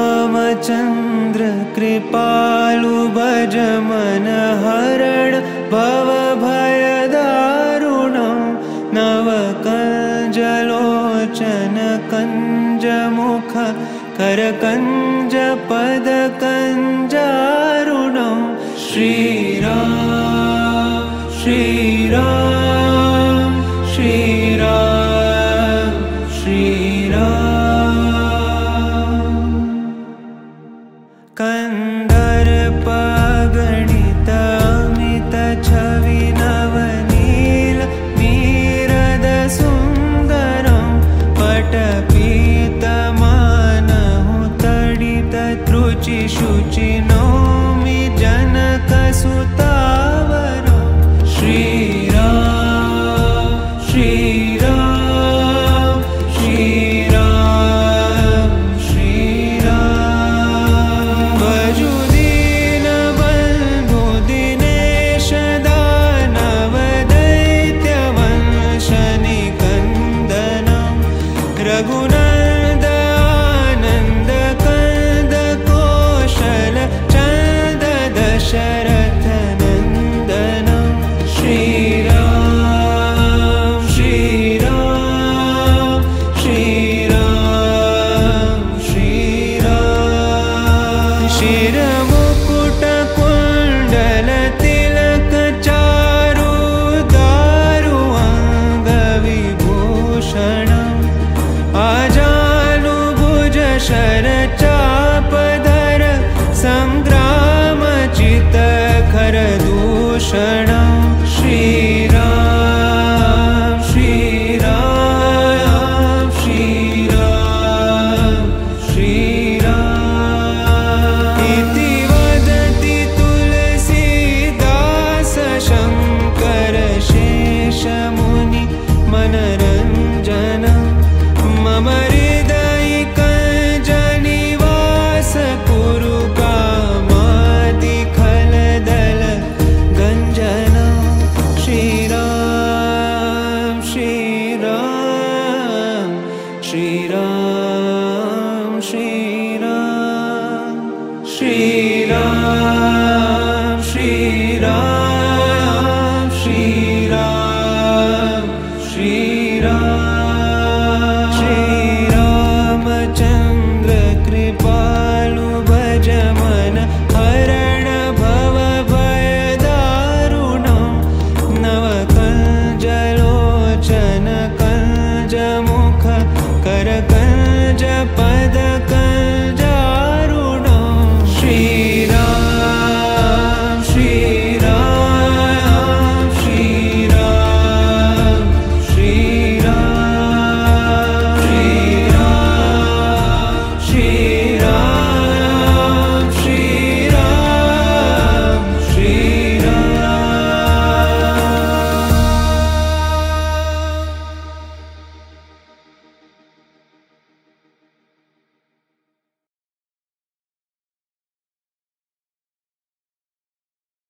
श्रीरामचन्द्र कृपालु भज मन हरण भव भयदारुणं नवकञ्जलोचन कञ्जमुख करकञ्ज पदकञ्जारुणं श्रीराम श्रीराम श्रीराम श्रीराम कंदर्प गणित अमित छवि नवनील नीरद सुंदरं पटपीत मानहु तडित त्रुचि शुचि नौमि जनक सुतावरं श्रीराम श्रीराम श्रीराम श्रीराम भजु दीन बन्धु दिनेश दानव दैत्य वंश निकन्दनं रघुनन्द आनन्द कंद कौशल चन्द दशरथ नन्दनं श्रीराम श्रीराम श्रीराम श्रीराम शिरमुकुट कुण्डल तिलक चारु दारु अंग विभूषणम् आजानुभुज शर चापधर संग्राम चित खर दूषणं श्रीराम श्रीराम श्रीराम श्रीराम इति वदति तुलसीदास शंकर शेष मुनि मनरंजनं मम हृदयिकञ्जनिवास कुरु कामादि खलदल गञ्जनं श्रीराम श्रीराम श्रीराम श्रीराम श्रीराम श्रीराम श्रीराम श्रीराम श्रीरामचन्द्र कृपालु भज मन हरण भव भयदारुणं नवकञ्जलोचन कञ्जमुख करकञ्ज पद